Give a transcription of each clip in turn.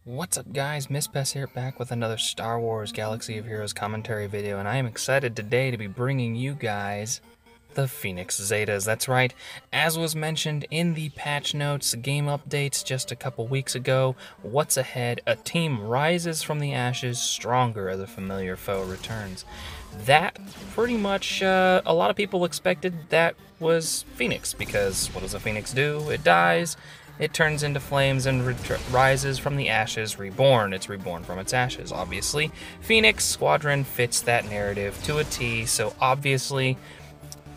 What's up guys, Miss here back with another Star Wars Galaxy of Heroes commentary video, and I am excited today to be bringing you guys the Phoenix Zetas. That's right, as was mentioned in the patch notes, game updates just a couple weeks ago, what's ahead? A team rises from the ashes stronger as a familiar foe returns. That pretty much, a lot of people expected that was Phoenix, because what does a Phoenix do? It dies. It turns into flames and rises from the ashes reborn. It's reborn from its ashes, obviously. Phoenix Squadron fits that narrative to a T, so obviously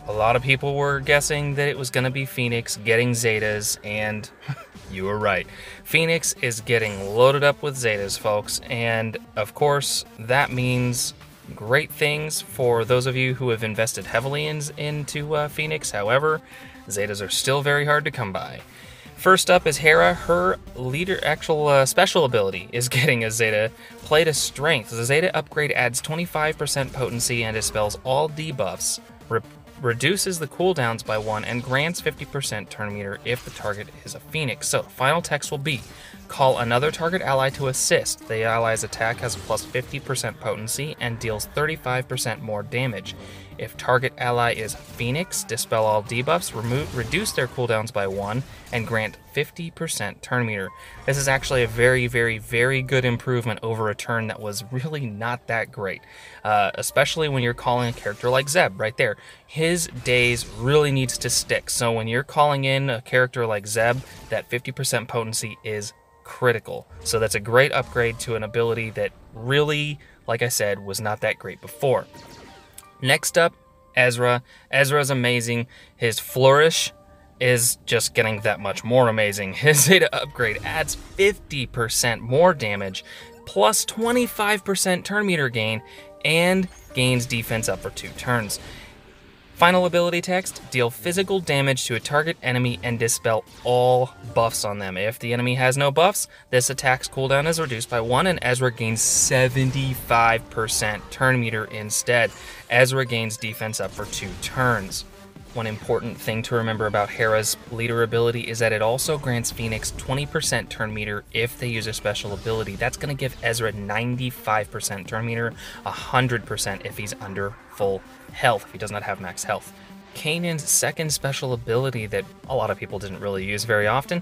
a lot of people were guessing that it was going to be Phoenix getting Zetas, and you were right. Phoenix is getting loaded up with Zetas, folks, and of course that means great things for those of you who have invested heavily into Phoenix. However, Zetas are still very hard to come by. First up is Hera. Her special ability is getting a Zeta. Play to Strength. The Zeta upgrade adds 25% potency and dispels all debuffs, reduces the cooldowns by 1, and grants 50% turn meter if the target is a Phoenix. So, final text will be, call another target ally to assist. The ally's attack has a plus 50% potency and deals 35% more damage. If target ally is Phoenix, dispel all debuffs, reduce their cooldowns by 1, and grant 50% turn meter. This is actually a very, very, very good improvement over a turn that was really not that great. Especially when you're calling a character like Zeb right there. His days really needs to stick. So when you're calling in a character like Zeb, that 50% potency is critical. So that's a great upgrade to an ability that really, like I said, was not that great before. Next up, Ezra. Ezra's amazing. His flourish is just getting that much more amazing. His Zeta upgrade adds 50% more damage, plus 25% turn meter gain, and gains defense up for 2 turns. Final ability text, deal physical damage to a target enemy and dispel all buffs on them. If the enemy has no buffs, this attack's cooldown is reduced by 1 and Ezra gains 75% turn meter instead. Ezra gains defense up for 2 turns. One important thing to remember about Hera's leader ability is that it also grants Phoenix 20% turn meter if they use a special ability. That's going to give Ezra 95% turn meter, 100% if he's under full health, if he does not have max health. Kanan's second special ability that a lot of people didn't really use very often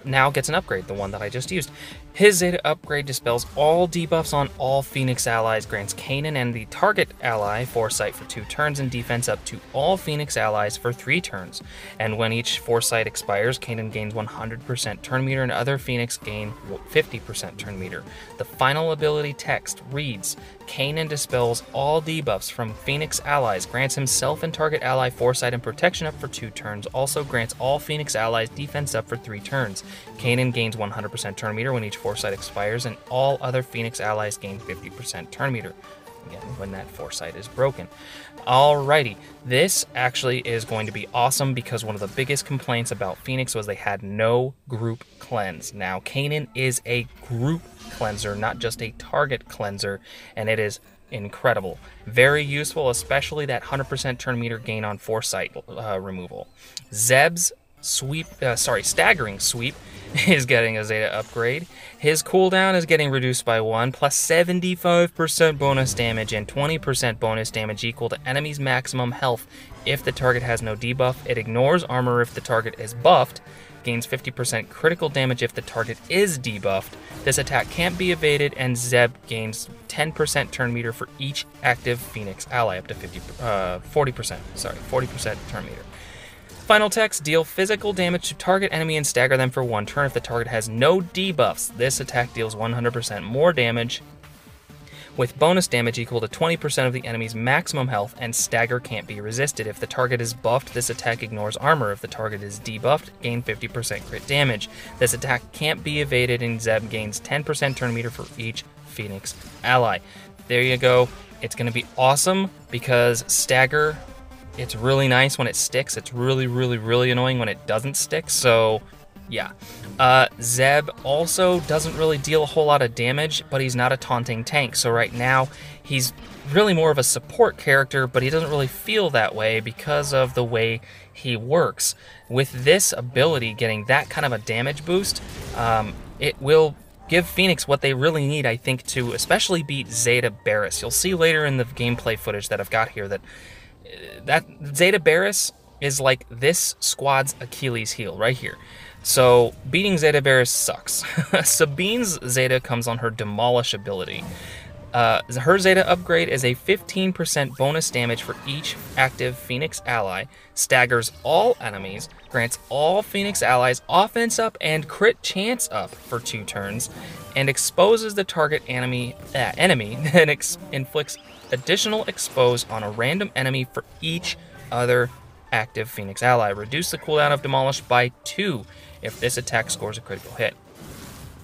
now gets an upgrade, the one that I just used. His Zeta upgrade dispels all debuffs on all Phoenix allies, grants Kanan and the target ally foresight for 2 turns and defense up to all Phoenix allies for 3 turns. And when each foresight expires, Kanan gains 100% turn meter and other Phoenix gain 50% turn meter. The final ability text reads, Kanan dispels all debuffs from Phoenix allies, grants himself and target ally foresight and protection up for 2 turns, also grants all Phoenix allies defense up for 3 turns. Kanan gains 100% turn meter when each foresight expires, and all other Phoenix allies gain 50% turn meter. Again, when that foresight is broken. Alrighty, this actually is going to be awesome because one of the biggest complaints about Phoenix was they had no group cleanse. Now, Kanan is a group cleanser, not just a target cleanser, and it is incredible. Very useful, especially that 100% turn meter gain on foresight removal. Zeb's staggering sweep is getting a Zeta upgrade. His cooldown is getting reduced by 1, plus 75% bonus damage and 20% bonus damage equal to enemy's maximum health if the target has no debuff. It ignores armor if the target is buffed, gains 50% critical damage if the target is debuffed. This attack can't be evaded, and Zeb gains 10% turn meter for each active Phoenix ally, up to 40% turn meter. Final text, deal physical damage to target enemy and stagger them for 1 turn if the target has no debuffs. This attack deals 100% more damage with bonus damage equal to 20% of the enemy's maximum health, and stagger can't be resisted. If the target is buffed, this attack ignores armor. If the target is debuffed, gain 50% crit damage. This attack can't be evaded, and Zeb gains 10% turn meter for each Phoenix ally. There you go. It's going to be awesome because stagger, it's really nice when it sticks. It's really, really, really annoying when it doesn't stick. So, yeah. Zeb also doesn't really deal a whole lot of damage, but he's not a taunting tank. So right now, he's really more of a support character, but he doesn't really feel that way because of the way he works. With this ability getting that kind of a damage boost, it will give Phoenix what they really need, I think, to especially beat Zeta Barris. You'll see later in the gameplay footage that I've got here that Zeta Barris is like this squad's Achilles heel right here. So beating Zeta Barris sucks. Sabine's Zeta comes on her Demolish ability. Her Zeta upgrade is a 15% bonus damage for each active Phoenix ally, staggers all enemies, grants all Phoenix allies offense up and crit chance up for 2 turns, and exposes the target enemy, then inflicts additional expose on a random enemy for each other active Phoenix ally. Reduce the cooldown of Demolish by 2 if this attack scores a critical hit.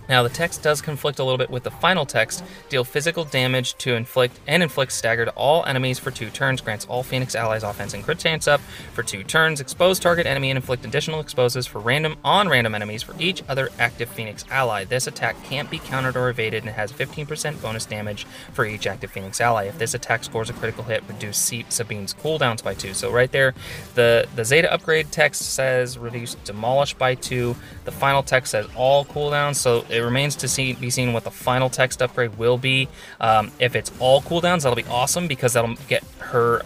Now, the text does conflict a little bit with the final text. Deal physical damage to inflict stagger to all enemies for 2 turns. Grants all Phoenix allies offense and crit chance up for 2 turns. Expose target enemy and inflict additional exposes for random enemies for each other active Phoenix ally. This attack can't be countered or evaded and has 15% bonus damage for each active Phoenix ally. If this attack scores a critical hit, reduce Sabine's cooldowns by 2. So right there, the Zeta upgrade text says reduce Demolish by 2. The final text says all cooldowns. So it remains to be seen what the final text upgrade will be. If it's all cooldowns, that'll be awesome because that'll get her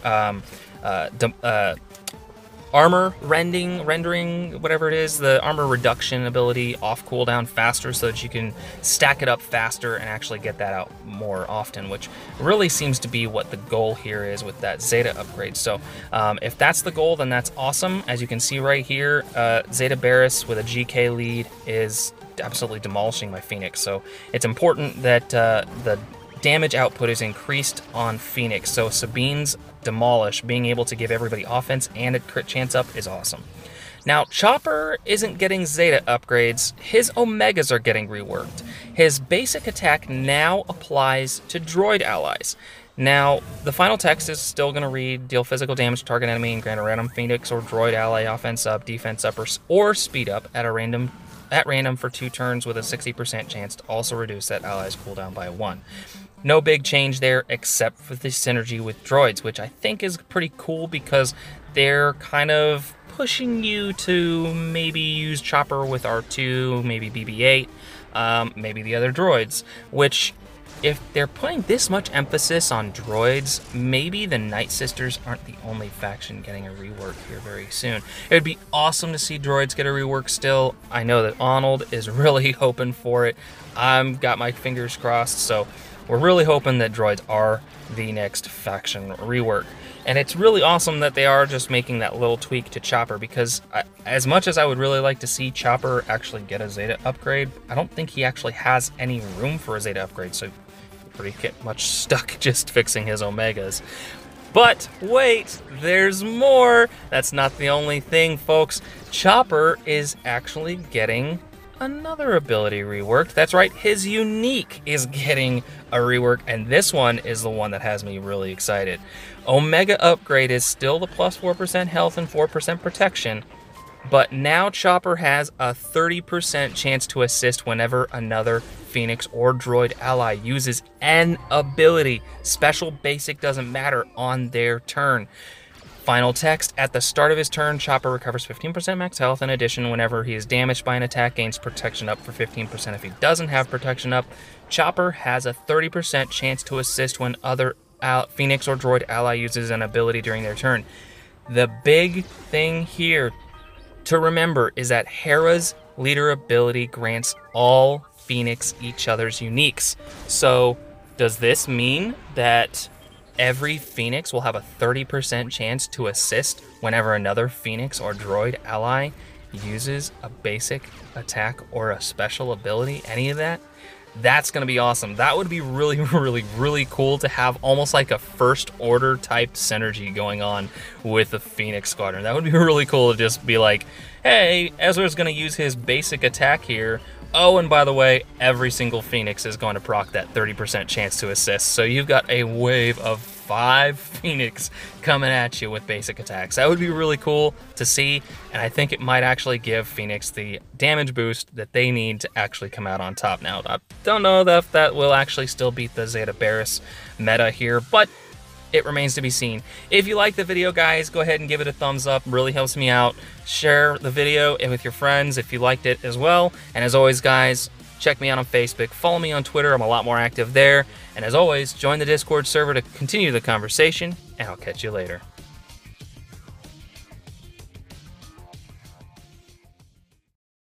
armor rendering, whatever it is, the armor reduction ability off cooldown faster so that you can stack it up faster and actually get that out more often, which really seems to be what the goal here is with that Zeta upgrade. So if that's the goal, then that's awesome. As you can see right here, Zeta Barris with a GK lead is absolutely demolishing my Phoenix. So it's important that the damage output is increased on Phoenix. So Sabine's Demolish being able to give everybody offense and a crit chance up is awesome. Now, Chopper isn't getting Zeta upgrades. His Omegas are getting reworked. His basic attack now applies to droid allies. Now, the final text is still going to read, deal physical damage to target enemy and grant a random Phoenix or droid ally offense up, defense up, or speed up at random for 2 turns with a 60% chance to also reduce that ally's cooldown by 1. No big change there except for the synergy with droids, which I think is pretty cool because they're kind of pushing you to maybe use Chopper with R2, maybe BB-8, maybe the other droids, which if they're putting this much emphasis on droids, maybe the Night Sisters aren't the only faction getting a rework here very soon. It would be awesome to see droids get a rework still. I know that Arnold is really hoping for it. I've got my fingers crossed, so we're really hoping that droids are the next faction rework. And it's really awesome that they are just making that little tweak to Chopper, because as much as I would really like to see Chopper actually get a Zeta upgrade, I don't think he actually has any room for a Zeta upgrade, so pretty much stuck just fixing his Omegas. But wait, there's more! That's not the only thing, folks. Chopper is actually getting another ability reworked. That's right, his Unique is getting a rework, and this one is the one that has me really excited. Omega upgrade is still the plus 4% health and 4% protection, but now Chopper has a 30% chance to assist whenever another Phoenix or droid ally uses an ability. Special, basic, doesn't matter, on their turn. Final text, at the start of his turn, Chopper recovers 15% max health. In addition, whenever he is damaged by an attack, gains protection up for 15%. If he doesn't have protection up, Chopper has a 30% chance to assist when other Phoenix or droid ally uses an ability during their turn. The big thing here to remember is that Hera's leader ability grants all Phoenix each other's uniques. So does this mean that every Phoenix will have a 30% chance to assist whenever another Phoenix or droid ally uses a basic attack or a special ability? Any of that? That's going to be awesome. That would be really, really, really cool to have almost like a first order type synergy going on with the Phoenix Squadron. That would be really cool to just be like, hey, Ezra's going to use his basic attack here. Oh, and by the way, every single Phoenix is going to proc that 30% chance to assist. So you've got a wave of 5 Phoenix coming at you with basic attacks. That would be really cool to see, and I think it might actually give Phoenix the damage boost that they need to actually come out on top. Now, I don't know if that will actually still beat the Zeta Barris meta here, but it remains to be seen. If you like the video, guys, go ahead and give it a thumbs up. Really helps me out. Share the video with your friends if you liked it as well. And as always, guys, check me out on Facebook, follow me on Twitter, I'm a lot more active there, and as always, join the Discord server to continue the conversation, and I'll catch you later.